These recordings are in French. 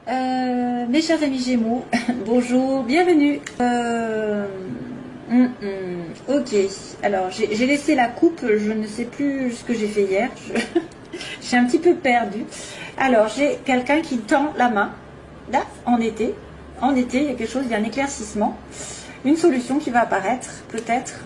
Mes chers amis Gémeaux, bonjour, bienvenue. Ok, alors j'ai laissé la coupe, je ne sais plus ce que j'ai fait hier, je suis un petit peu perdue. Alors j'ai quelqu'un qui tend la main, là, en été, il y a quelque chose, il y a un éclaircissement, une solution qui va apparaître peut-être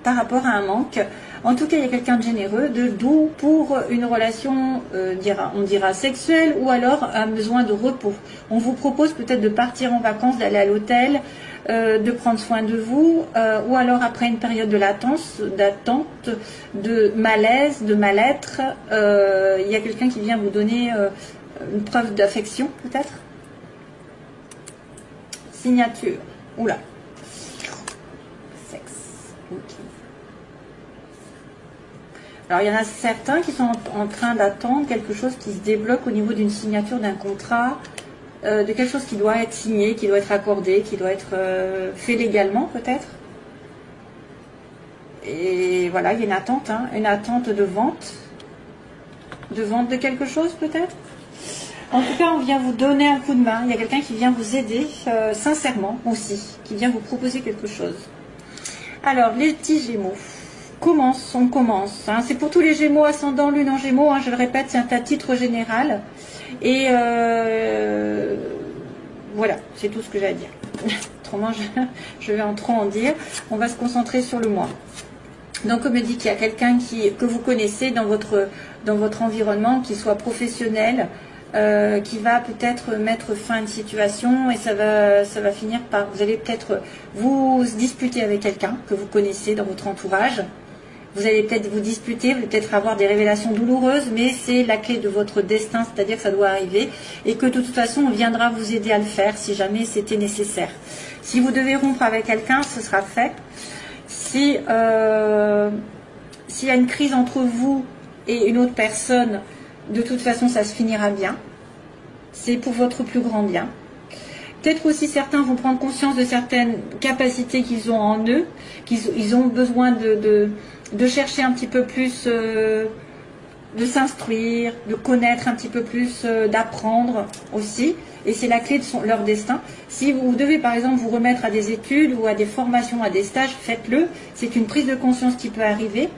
par rapport à un manque. En tout cas, il y a quelqu'un de généreux, de doux pour une relation, on dira sexuelle, ou alors un besoin de repos. On vous propose peut-être de partir en vacances, d'aller à l'hôtel, de prendre soin de vous, ou alors après une période de latence, d'attente, de malaise, de mal-être, il y a quelqu'un qui vient vous donner une preuve d'affection, peut-être. Signature. Oula. Sexe. Ok. Alors, il y en a certains qui sont en train d'attendre quelque chose qui se débloque au niveau d'une signature d'un contrat, de quelque chose qui doit être signé, qui doit être accordé, qui doit être fait légalement peut-être. Et voilà, il y a une attente de vente de quelque chose peut-être. En tout cas, on vient vous donner un coup de main. Il y a quelqu'un qui vient vous aider sincèrement aussi, qui vient vous proposer quelque chose. Alors, les petits Gémeaux. On commence. Hein. C'est pour tous les Gémeaux, ascendant Lune en Gémeaux. Hein, je le répète, c'est un titre général. Et voilà, c'est tout ce que j'ai à dire. Autrement, je vais en trop en dire. On va se concentrer sur le mois. Donc, on me dit qu'il y a quelqu'un que vous connaissez dans votre environnement, qui soit professionnel, qui va peut-être mettre fin à une situation et ça va finir par... Vous allez peut-être vous disputer avec quelqu'un que vous connaissez dans votre entourage. Vous allez peut-être vous disputer, vous allez peut-être avoir des révélations douloureuses, mais c'est la clé de votre destin, c'est-à-dire que ça doit arriver et que de toute façon, on viendra vous aider à le faire si jamais c'était nécessaire. Si vous devez rompre avec quelqu'un, ce sera fait. S'il y a une crise entre vous et une autre personne, de toute façon, ça se finira bien. C'est pour votre plus grand bien. Peut-être aussi certains vont prendre conscience de certaines capacités qu'ils ont en eux, qu'ils ont besoin de chercher un petit peu plus, de s'instruire, de connaître un petit peu plus, d'apprendre aussi. Et c'est la clé de leur destin. Si vous devez par exemple vous remettre à des études ou à des formations, à des stages, faites-le. C'est une prise de conscience qui peut arriver.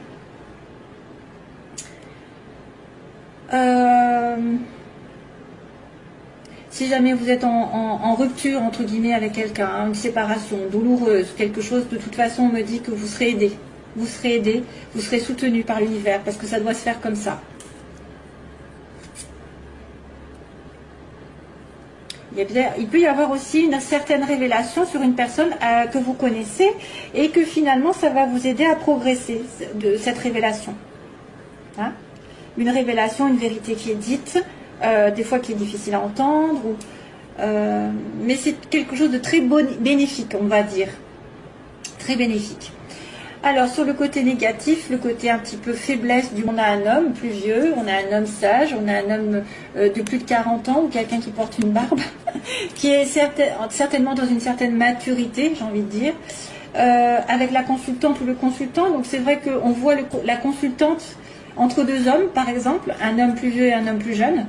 Si jamais vous êtes en rupture entre guillemets avec quelqu'un, hein, une séparation douloureuse, quelque chose, de toute façon on me dit que vous serez aidé. Vous serez aidé, vous serez soutenu par l'univers parce que ça doit se faire comme ça. Il peut y avoir aussi une certaine révélation sur une personne que vous connaissez et que finalement ça va vous aider à progresser de cette révélation. Hein? Une révélation, une vérité qui est dite, des fois qui est difficile à entendre, mais c'est quelque chose de très bénéfique, on va dire. Très bénéfique. Alors, sur le côté négatif, le côté un petit peu faiblesse, on a un homme plus vieux, on a un homme sage, on a un homme de plus de 40 ans, ou quelqu'un qui porte une barbe, qui est certainement dans une certaine maturité, j'ai envie de dire, avec la consultante ou le consultant. Donc, c'est vrai qu'on voit la consultante entre deux hommes, par exemple, un homme plus vieux et un homme plus jeune.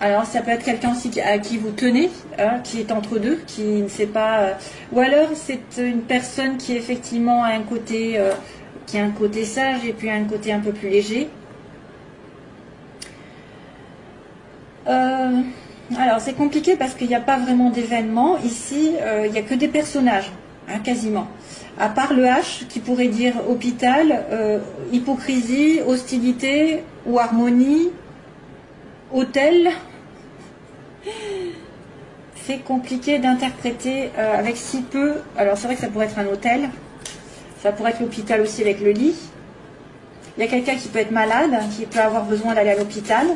Alors, ça peut être quelqu'un aussi à qui vous tenez, hein, qui est entre deux, qui ne sait pas... ou alors, c'est une personne qui effectivement a un côté, qui a un côté sage et puis un côté un peu plus léger. Alors, c'est compliqué parce qu'il n'y a pas vraiment d'événement. Ici, il n'y a que des personnages, hein, quasiment. À part le H, qui pourrait dire hôpital, hypocrisie, hostilité ou harmonie, hôtel. C'est compliqué d'interpréter avec si peu. Alors c'est vrai que ça pourrait être un hôtel, ça pourrait être l'hôpital aussi avec le lit. Il y a quelqu'un qui peut être malade, qui peut avoir besoin d'aller à l'hôpital.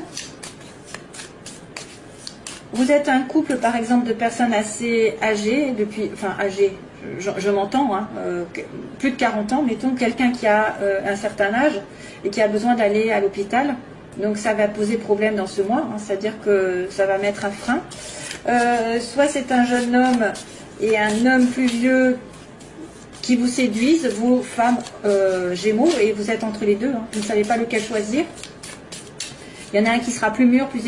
Vous êtes un couple par exemple de personnes assez âgées, âgées, je m'entends, hein, plus de 40 ans, mettons quelqu'un qui a un certain âge et qui a besoin d'aller à l'hôpital. Donc ça va poser problème dans ce mois, hein, c'est-à-dire que ça va mettre un frein. Soit c'est un jeune homme et un homme plus vieux qui vous séduisent, vous femmes Gémeaux, et vous êtes entre les deux, hein, vous ne savez pas lequel choisir. Il y en a un qui sera plus mûr, plus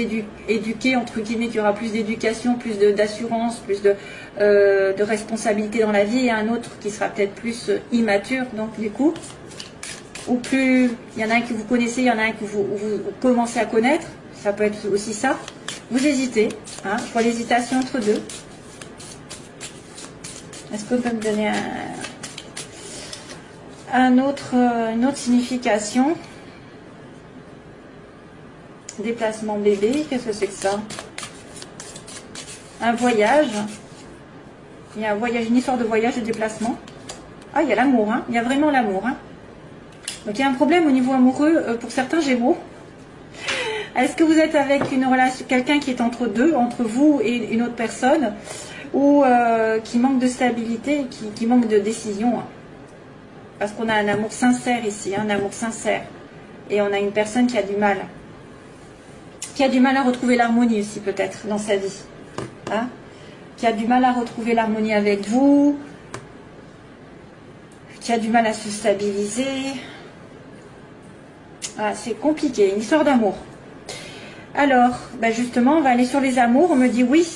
éduqué, entre guillemets, qui aura plus d'éducation, plus d'assurance, plus de responsabilité dans la vie, et un autre qui sera peut-être plus immature, donc du coup, ou plus, il y en a un que vous connaissez, il y en a un que vous commencez à connaître, ça peut être aussi ça. Vous hésitez, hein, je vois l'hésitation entre deux. Est-ce qu'on peut me donner une autre signification? Déplacement bébé, qu'est-ce que c'est que ça? Un voyage. Il y a un voyage, une histoire de voyage et de déplacement. Ah, il y a l'amour, hein, il y a vraiment l'amour. Hein. Donc il y a un problème au niveau amoureux pour certains Gémeaux. Est-ce que vous êtes avec une relation, quelqu'un qui est entre deux, entre vous et une autre personne, ou qui manque de stabilité, qui manque de décision, hein. Parce qu'on a un amour sincère ici, hein, un amour sincère. Et on a une personne qui a du mal. Qui a du mal à retrouver l'harmonie aussi peut-être dans sa vie. Hein, qui a du mal à retrouver l'harmonie avec vous. Qui a du mal à se stabiliser. Ah, c'est compliqué, une histoire d'amour. Alors, ben justement, on va aller sur les amours. On me dit oui.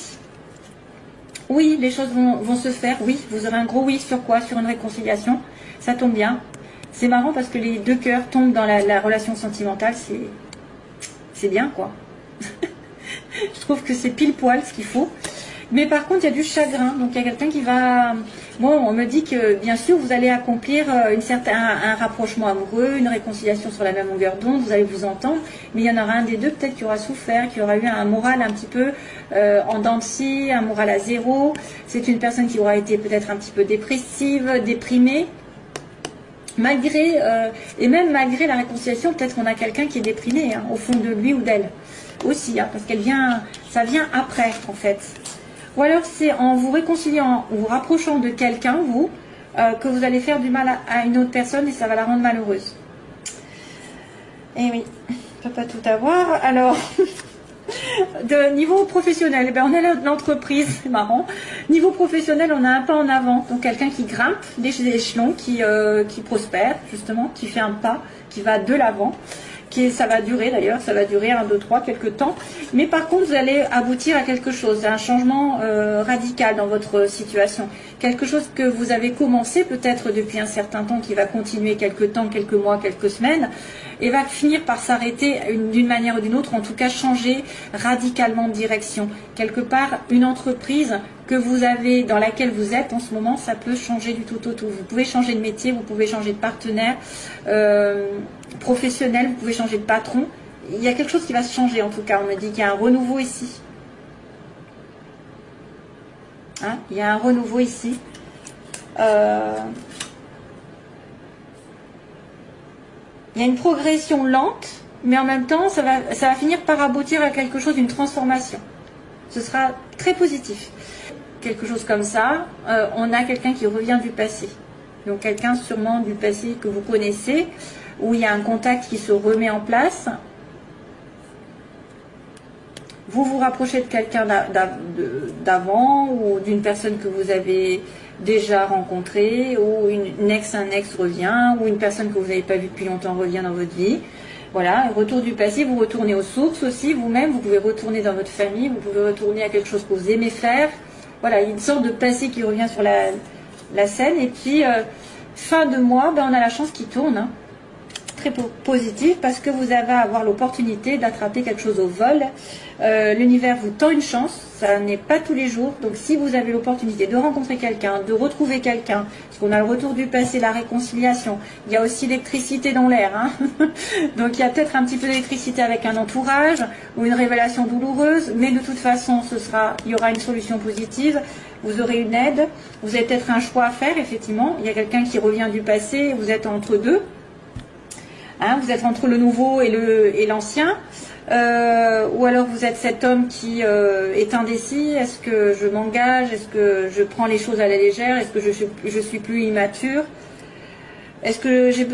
Oui, les choses vont se faire. Oui, vous aurez un gros oui sur quoi? Sur une réconciliation. Ça tombe bien. C'est marrant parce que les deux cœurs tombent dans la relation sentimentale. C'est bien, quoi. Je trouve que c'est pile poil ce qu'il faut. Mais par contre, il y a du chagrin. Donc, il y a quelqu'un qui va... Bon, on me dit que, bien sûr, vous allez accomplir un rapprochement amoureux, une réconciliation sur la même longueur d'onde, vous allez vous entendre. Mais il y en aura un des deux, peut-être, qui aura souffert, qui aura eu un moral un petit peu en dents de scie, un moral à zéro. C'est une personne qui aura été peut-être un petit peu dépressive, déprimée. Malgré, et même malgré la réconciliation, peut-être qu'on a quelqu'un qui est déprimé, hein, au fond de lui ou d'elle. Aussi, hein, parce ça vient après, en fait. Ou alors c'est en vous réconciliant, en vous rapprochant de quelqu'un, que vous allez faire du mal à une autre personne et ça va la rendre malheureuse. Et oui, on ne peut pas tout avoir. Alors, de niveau professionnel, on est l'entreprise, c'est marrant. Niveau professionnel, on a un pas en avant. Donc quelqu'un qui grimpe des échelons, qui prospère, justement, qui fait un pas, qui va de l'avant. Ça va durer d'ailleurs, ça va durer 1, 2, 3, quelques temps. Mais par contre, vous allez aboutir à quelque chose, à un changement radical dans votre situation. Quelque chose que vous avez commencé peut-être depuis un certain temps, qui va continuer quelques temps, quelques mois, quelques semaines, et va finir par s'arrêter d'une manière ou d'une autre, en tout cas changer radicalement de direction. Quelque part, une entreprise que vous avez, dans laquelle vous êtes en ce moment, ça peut changer du tout au tout. Vous pouvez changer de métier, vous pouvez changer de partenaire professionnel, vous pouvez changer de patron. Il y a quelque chose qui va se changer en tout cas. On me dit qu'il y a un renouveau ici. Hein, il y a un renouveau ici. Il y a une progression lente, mais en même temps, ça va finir par aboutir à quelque chose, une transformation. Ce sera très positif. Quelque chose comme ça, on a quelqu'un qui revient du passé. Donc quelqu'un sûrement du passé que vous connaissez, où il y a un contact qui se remet en place. Vous vous rapprochez de quelqu'un d'avant ou d'une personne que vous avez déjà rencontrée, ou un ex revient, ou une personne que vous n'avez pas vue depuis longtemps revient dans votre vie. Voilà, retour du passé, vous retournez aux sources aussi, vous-même, vous pouvez retourner dans votre famille, vous pouvez retourner à quelque chose que vous aimez faire. Voilà, il y a une sorte de passé qui revient sur la scène. Et puis, fin de mois, on a la chance qui tourne. Hein. Très positif parce que vous allez avoir l'opportunité d'attraper quelque chose au vol. L'univers vous tend une chance, ça n'est pas tous les jours. Donc si vous avez l'opportunité de rencontrer quelqu'un, de retrouver quelqu'un, parce qu'on a le retour du passé, la réconciliation, il y a aussi l'électricité dans l'air. Hein. Donc il y a peut-être un petit peu d'électricité avec un entourage ou une révélation douloureuse, mais de toute façon il y aura une solution positive. Vous aurez une aide, vous avez peut-être un choix à faire, effectivement. Il y a quelqu'un qui revient du passé, vous êtes entre deux. Hein, vous êtes entre le nouveau et l'ancien, ou alors vous êtes cet homme qui est indécis. Est-ce que je m'engage? Est-ce que je prends les choses à la légère? Est-ce que je suis plus immature? Est-ce que j'ai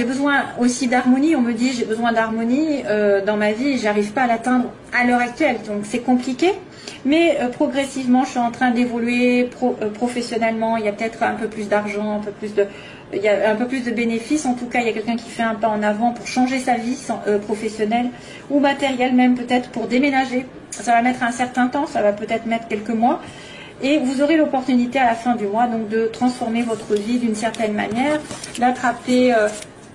besoin aussi d'harmonie? On me dit j'ai besoin d'harmonie dans ma vie et j'arrive pas à l'atteindre à l'heure actuelle, donc c'est compliqué. Mais progressivement, je suis en train d'évoluer professionnellement. Il y a peut-être un peu plus d'argent, un peu plus il y a un peu plus de bénéfices. En tout cas, il y a quelqu'un qui fait un pas en avant pour changer sa vie professionnelle ou matérielle, même peut-être pour déménager. Ça va mettre un certain temps, ça va peut-être mettre quelques mois. Et vous aurez l'opportunité à la fin du mois donc de transformer votre vie d'une certaine manière, d'attraper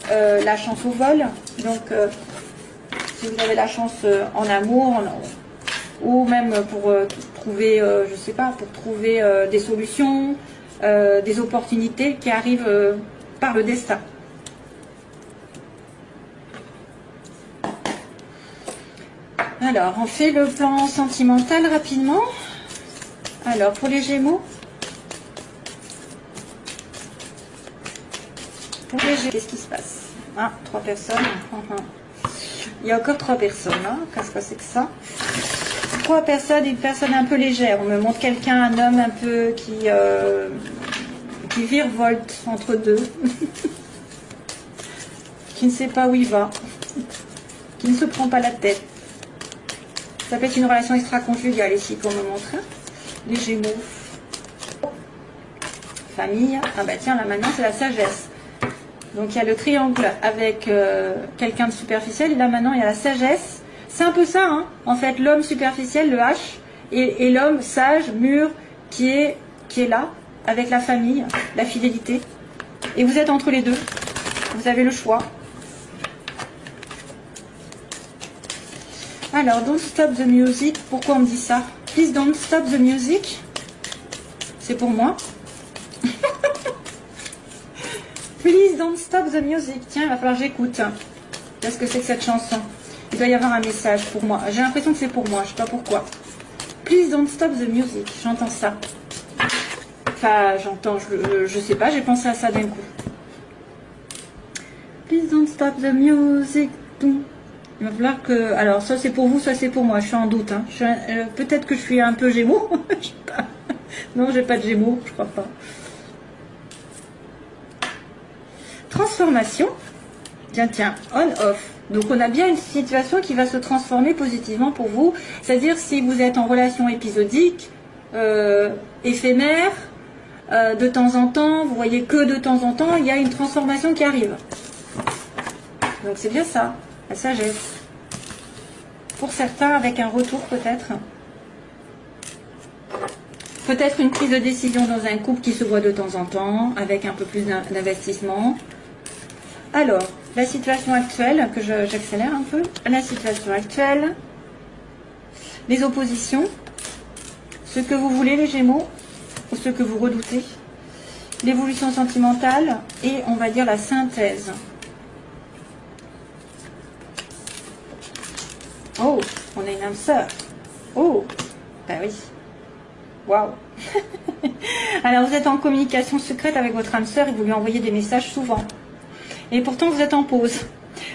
la chance au vol. Donc, si vous avez la chance en amour, ou même pour trouver, je sais pas, pour trouver des solutions, des opportunités qui arrivent par le destin. Alors, on fait le plan sentimental rapidement. Alors, pour les Gémeaux, qu'est-ce qui se passe? Ah, 3 personnes. Il y a encore 3 personnes. Hein. Qu'est-ce que c'est que ça? 3 personnes, une personne un peu légère. On me montre quelqu'un, un homme un peu qui virevolte entre deux, qui ne sait pas où il va, qui ne se prend pas la tête. Ça peut être une relation extra-conjugale ici pour me montrer. Les Gémeaux. Famille. Ah bah tiens, là maintenant c'est la sagesse. Donc il y a le triangle avec quelqu'un de superficiel. Et là maintenant il y a la sagesse. C'est un peu ça, hein. En fait, l'homme superficiel, le H, et l'homme sage, mûr, qui est là, avec la famille, la fidélité. Et vous êtes entre les deux. Vous avez le choix. Alors, don't stop the music. Pourquoi on me dit ça? Please don't stop the music. C'est pour moi. Please don't stop the music. Tiens, il va falloir que j'écoute. Qu'est-ce que c'est que cette chanson? Il doit y avoir un message pour moi. J'ai l'impression que c'est pour moi. Je ne sais pas pourquoi. Please don't stop the music. J'entends ça. Enfin, j'entends. Je sais pas. J'ai pensé à ça d'un coup. Please don't stop the music. Il va falloir que... Alors, soit c'est pour vous, soit c'est pour moi. Je suis en doute. Hein. Peut-être que je suis un peu Gémeaux. Je sais pas. Non, j'ai pas de Gémeaux. Je crois pas. Transformation. Tiens, on-off. Donc, on a bien une situation qui va se transformer positivement pour vous. C'est-à-dire, si vous êtes en relation épisodique, éphémère, de temps en temps, vous voyez que de temps en temps, il y a une transformation qui arrive. Donc, c'est bien ça, la sagesse. Pour certains, avec un retour peut-être. Peut-être une prise de décision dans un couple qui se voit de temps en temps, avec un peu plus d'investissement. Alors, la situation actuelle, que j'accélère un peu. La situation actuelle, les oppositions, ce que vous voulez les Gémeaux, ou ce que vous redoutez, l'évolution sentimentale et on va dire la synthèse. Oh, on a une âme sœur. Oh, ben oui. Waouh. Alors vous êtes en communication secrète avec votre âme sœur et vous lui envoyez des messages souvent. Et pourtant vous êtes en pause.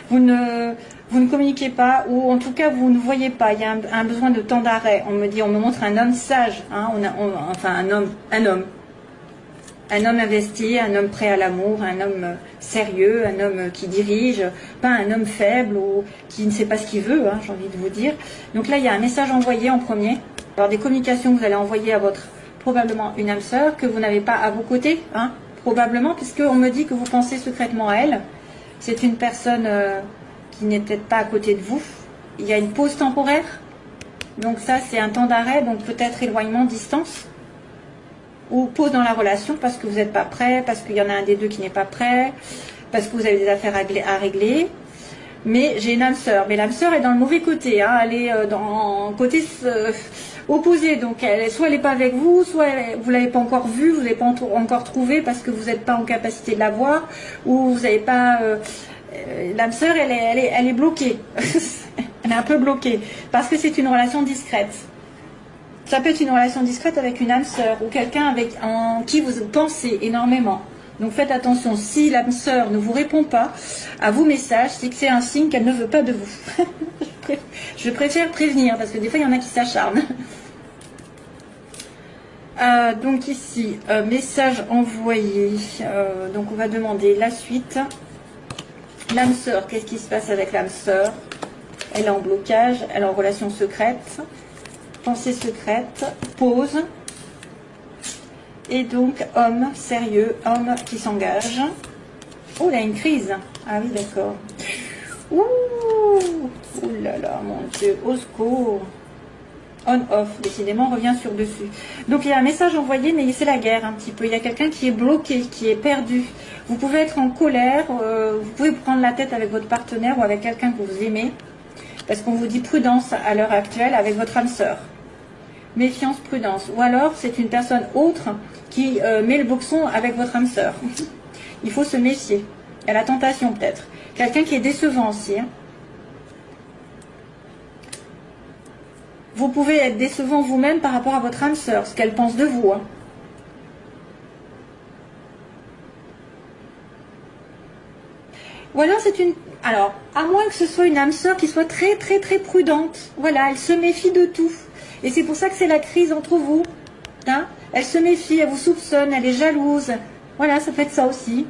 Vous ne communiquez pas, ou en tout cas vous ne voyez pas. Il y a un besoin de temps d'arrêt. On me montre un homme sage, hein, enfin un homme investi, un homme prêt à l'amour, un homme sérieux, un homme qui dirige, pas un homme faible ou qui ne sait pas ce qu'il veut, hein, j'ai envie de vous dire. Donc là il y a un message envoyé en premier. Alors des communications que vous allez envoyer à votre, probablement une âme sœur que vous n'avez pas à vos côtés, hein, probablement, puisqu'on me dit que vous pensez secrètement à elle. C'est une personne qui n'est peut-être pas à côté de vous. Il y a une pause temporaire. Donc ça, c'est un temps d'arrêt, donc peut-être éloignement, distance. Ou pause dans la relation parce que vous n'êtes pas prêt, parce qu'il y en a un des deux qui n'est pas prêt, parce que vous avez des affaires à régler. Mais j'ai une âme sœur. Mais l'âme sœur est dans le mauvais côté. Hein. Elle est dans le côté opposé. Donc soit elle n'est pas avec vous, soit vous ne l'avez pas encore vue, vous ne l'avez pas encore trouvée parce que vous n'êtes pas en capacité de la voir, ou vous n'avez pas... l'âme sœur, elle est bloquée. Elle est un peu bloquée. Parce que c'est une relation discrète. Ça peut être une relation discrète avec une âme sœur ou quelqu'un en qui vous pensez énormément. Donc faites attention, si l'âme sœur ne vous répond pas à vos messages, c'est que c'est un signe qu'elle ne veut pas de vous. Je préfère prévenir parce que des fois il y en a qui s'acharnent. Donc ici, message envoyé. Donc on va demander la suite. L'âme sœur, qu'est-ce qui se passe avec l'âme sœur? Elle est en blocage, elle est en relation secrète. Pensée secrète, pause. Et donc, homme sérieux, homme qui s'engage. Oh, là, une crise. Ah oui, d'accord. Ouh, ouh là là, mon Dieu, au secours. On-off, décidément, on revient sur dessus. Donc, il y a un message envoyé, mais c'est la guerre un petit peu. Il y a quelqu'un qui est bloqué, qui est perdu. Vous pouvez être en colère, vous pouvez prendre la tête avec votre partenaire ou avec quelqu'un que vous aimez. Parce qu'on vous dit prudence à l'heure actuelle avec votre âme sœur. Méfiance, prudence. Ou alors, c'est une personne autre qui met le boxon avec votre âme sœur. Il faut se méfier. Il y a la tentation peut-être. Quelqu'un qui est décevant aussi. Hein. Vous pouvez être décevant vous-même par rapport à votre âme sœur, ce qu'elle pense de vous. Hein. Ou alors c'est une... Alors, à moins que ce soit une âme sœur qui soit très très très prudente. Voilà, elle se méfie de tout. Et c'est pour ça que c'est la crise entre vous. Hein. Elle se méfie, elle vous soupçonne, elle est jalouse. Voilà, ça peut être ça aussi.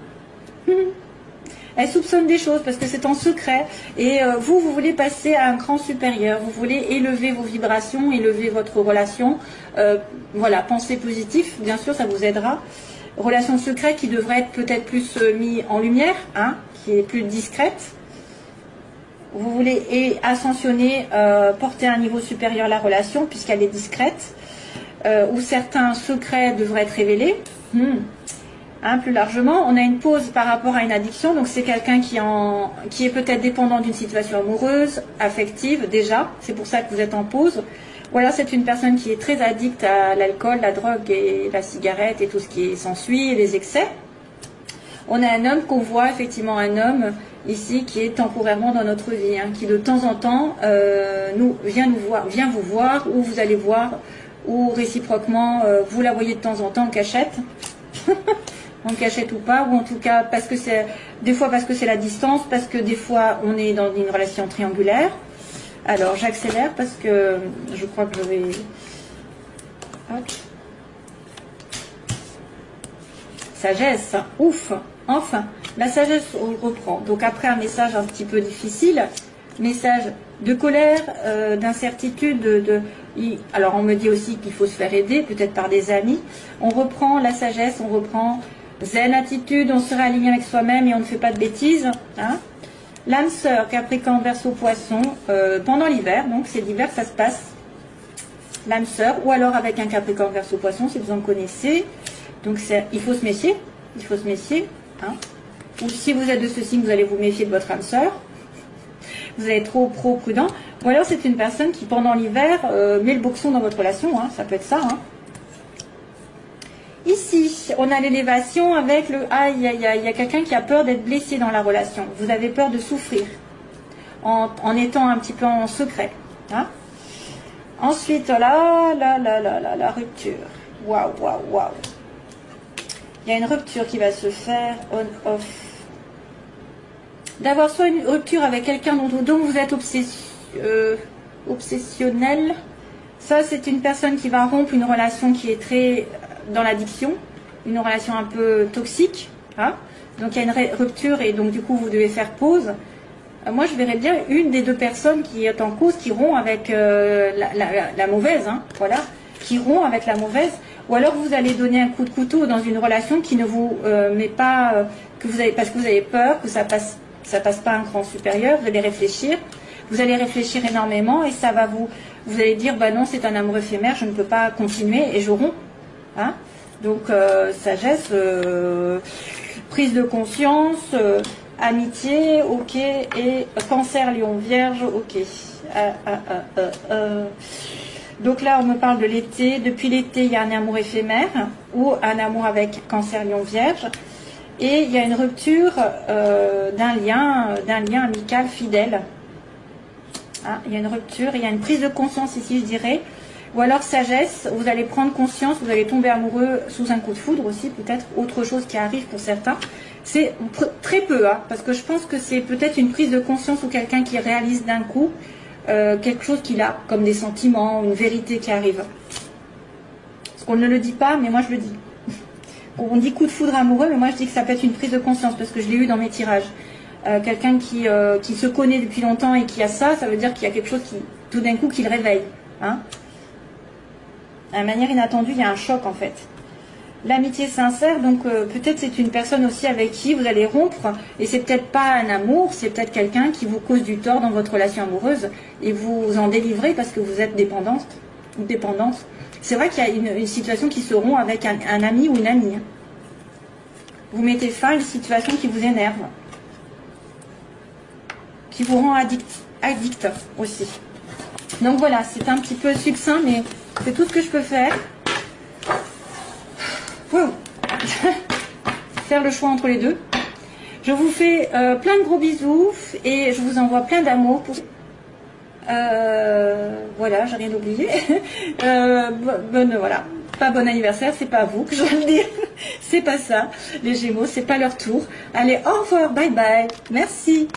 Elle soupçonne des choses parce que c'est en secret. Et vous voulez passer à un cran supérieur. Vous voulez élever vos vibrations, élever votre relation. Voilà, pensez positif, bien sûr, ça vous aidera. Relation secrète qui devrait être peut-être plus mis en lumière, hein, qui est plus discrète. Vous voulez ascensionner, porter à un niveau supérieur la relation puisqu'elle est discrète. Où certains secrets devraient être révélés. Hein, plus largement, on a une pause par rapport à une addiction, donc c'est quelqu'un qui est peut-être dépendant d'une situation amoureuse, affective déjà, c'est pour ça que vous êtes en pause. Ou alors c'est une personne qui est très addicte à l'alcool, la drogue et la cigarette et tout ce qui s'ensuit, et les excès. On a un homme qu'on voit, effectivement un homme ici qui est temporairement dans notre vie, hein, qui de temps en temps vient vous voir, ou vous allez voir, ou réciproquement vous la voyez de temps en temps en cachette. En cachette ou pas, ou en tout cas parce que c'est des fois parce que c'est la distance, parce que des fois on est dans une relation triangulaire. Alors j'accélère parce que je crois que je vais... Hop. Sagesse, ouf, enfin, la sagesse on reprend. Donc après un message un petit peu difficile, message de colère, d'incertitude, alors on me dit aussi qu'il faut se faire aider, peut-être par des amis. On reprend la sagesse, on reprend zen attitude, on se réaligne avec soi-même et on ne fait pas de bêtises. Hein. L'âme sœur, Capricorne, Verseau, Poisson, pendant l'hiver, donc c'est l'hiver que ça se passe. L'âme sœur, ou alors avec un Capricorne, Verseau, Poisson, si vous en connaissez. Donc il faut se méfier, il faut se méfier. Hein. Ou si vous êtes de ce signe, vous allez vous méfier de votre âme sœur. Vous allez être trop prudent. Ou alors c'est une personne qui pendant l'hiver met le boxon dans votre relation, hein. Ça peut être ça. Hein. Ici, on a l'élévation avec le aïe aïe aïe. Il y a quelqu'un qui a peur d'être blessé dans la relation. Vous avez peur de souffrir en étant un petit peu en secret. Hein. Ensuite, la rupture. Waouh, waouh, waouh. Il y a une rupture qui va se faire on-off. D'avoir soit une rupture avec quelqu'un dont vous êtes obsessionnel. Ça, c'est une personne qui va rompre une relation qui est très dans l'addiction, une relation un peu toxique. Hein. Donc, il y a une rupture et donc, du coup, vous devez faire pause. Moi, je verrais bien une des deux personnes qui est en cause, qui rompt avec la mauvaise. Hein, voilà, qui rompt avec la mauvaise. Ou alors, vous allez donner un coup de couteau dans une relation qui ne vous met pas... parce que vous avez peur que ça passe pas un cran supérieur. Vous allez réfléchir. Vous allez réfléchir énormément et ça va vous allez dire, bah non, c'est un amour éphémère, je ne peux pas continuer et je romps. Hein. Donc, sagesse, prise de conscience, amitié, ok, et Cancer, Lion, Vierge, ok. Donc là, on me parle de l'été. Depuis l'été, il y a un amour éphémère ou un amour avec Cancer, Lion, Vierge. Et il y a une rupture d'un lien amical fidèle. Hein, il y a une rupture, il y a une prise de conscience ici, je dirais. Ou alors sagesse, vous allez prendre conscience, vous allez tomber amoureux sous un coup de foudre aussi, peut-être autre chose qui arrive pour certains. C'est très peu, hein, parce que je pense que c'est peut-être une prise de conscience ou quelqu'un qui réalise d'un coup quelque chose qu'il a, comme des sentiments, une vérité qui arrive. Parce qu'on ne le dit pas, mais moi je le dis. On dit coup de foudre amoureux, mais moi je dis que ça peut être une prise de conscience, parce que je l'ai eu dans mes tirages. Quelqu'un qui se connaît depuis longtemps et qui a ça, ça veut dire qu'il y a quelque chose qui, tout d'un coup, qui le réveille. Hein. De manière inattendue, il y a un choc en fait. L'amitié sincère, donc peut-être c'est une personne aussi avec qui vous allez rompre, et c'est peut-être pas un amour, c'est peut-être quelqu'un qui vous cause du tort dans votre relation amoureuse, et vous en délivrez parce que vous êtes dépendante ou dépendante. C'est vrai qu'il y a une situation qui se rompt avec un ami ou une amie. Vous mettez fin à une situation qui vous énerve, qui vous rend addict aussi. Donc voilà, c'est un petit peu succinct, mais c'est tout ce que je peux faire. Faire le choix entre les deux. Je vous fais plein de gros bisous et je vous envoie plein d'amour. Voilà, j'ai rien oublié. Voilà, pas bon anniversaire, c'est pas à vous que je vais le dire. C'est pas ça. Les Gémeaux, c'est pas leur tour. Allez, au revoir, bye bye. Merci.